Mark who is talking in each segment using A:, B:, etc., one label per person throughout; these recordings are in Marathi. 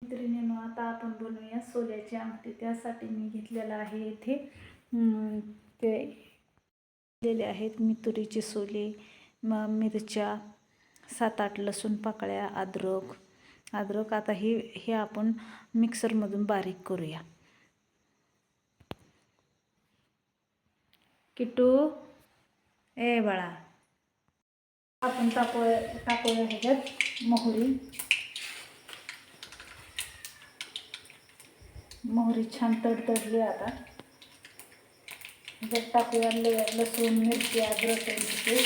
A: मैत्रिणींनो, आता आपण बनवूया सोल्याची आमटी. त्यासाठी मी घेतलेला आहे इथे ते दिलेले आहेत मी तुरीचे सोले, मिरच्या, 7-8 लसूण पाकळ्या, अद्रक. आता हे आपण मिक्सरमधून बारीक करूया. किट्टू ए बाळा, आपण टाकूया ह्याच्यात मोहरी छान तडतडली. आता ह्याच्यात टाकूया लसूण, मिरची, अद्रक यांची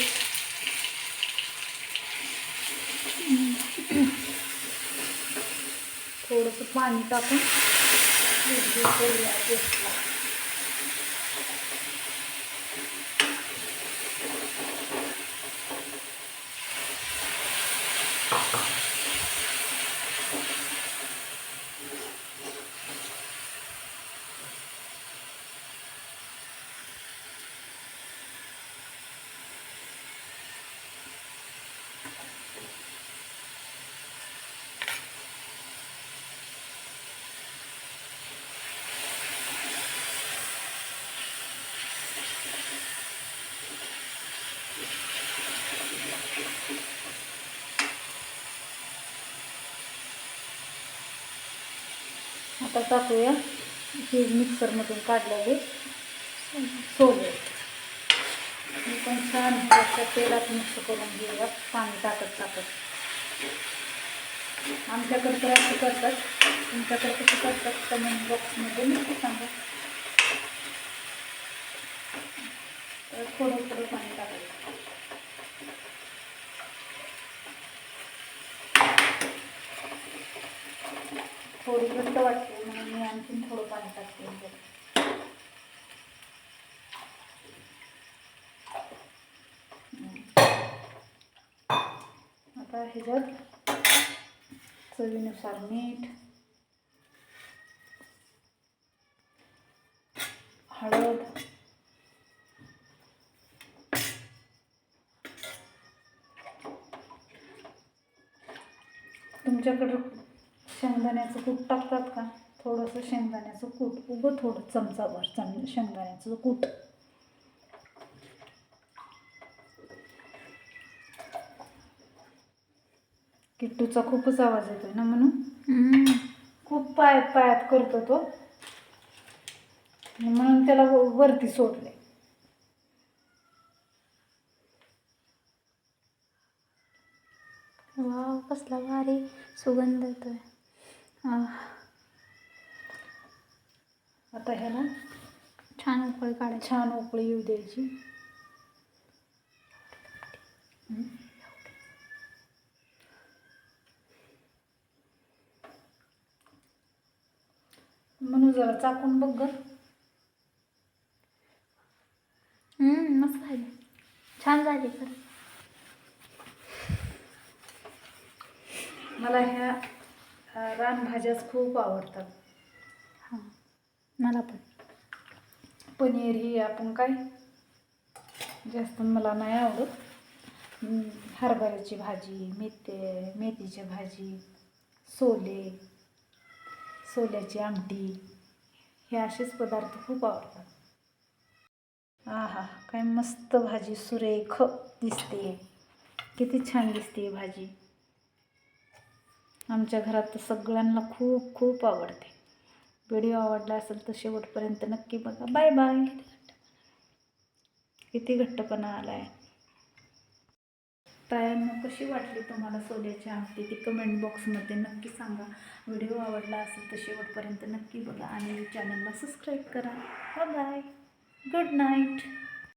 A: थोडंसं पाणी टाकून करूया पेस्टला. आता टाकूया हे मिक्सरमधून काढलेले सोले. मी पण छान तेलात मिक्स करून घेऊया पाणी टाकत. आमच्याकडे तर असं करतात, तुमच्याकडे कसं करतात कमेंट बॉक्समध्ये नक्की सांगा. तर थोडं पाणी टाकायचं. थोडी घट्ट वाटते म्हणून मी आणखीन थोडं पाणी टाकते. आता ह्याच्यात चवीनुसार मीठ, हळद, तुमच्याकडं शेंगदाण्याचं कूट टाकतात का? थोडंसं शेंगदाण्याचं कूट, थोडं चमचाभर शेंगदाण्याचं कूट. किट्टूचा खूपच आवाज येतोय ना, म्हणून खूप पायात करतो तो, म्हणून त्याला वरती सोडले.
B: वाव, कसला भारी सुगंध येतोय.
A: आता ह्याला
B: छान उकळी काढायची,
A: छान उकळी येऊ द्यायची. म्हणून जरा चाकून बघ ग.
B: मस्त झाली, छान झाली. खरं
A: मला ह्या रानभाज्याच खूप आवडतात.
B: हां, मला पण.
A: पनीर ही आपण काय जास्त मला नाही आवडत. हरभऱ्याची भाजी, मेथीची भाजी, सोल्याची आमटी, हे असेच पदार्थ खूप आवडतात. आहा, काय मस्त भाजी, सुरेख दिसते, किती छान दिसते भाजी. आमच्या घरात तर सगळ्यांना खूप खूप आवडते. व्हिडिओ आवडला असेल तर शेवटपर्यंत नक्की बघा. Bye bye. किती घट्टपणा आलाय. तायांनो, कशी वाटली तुम्हाला सोल्याची आमटी ती कमेंट बॉक्समध्ये नक्की सांगा. व्हिडिओ आवडला असेल तर शेवटपर्यंत नक्की बघा आणि चॅनलला सबस्क्राईब करा. Bye bye. Good night.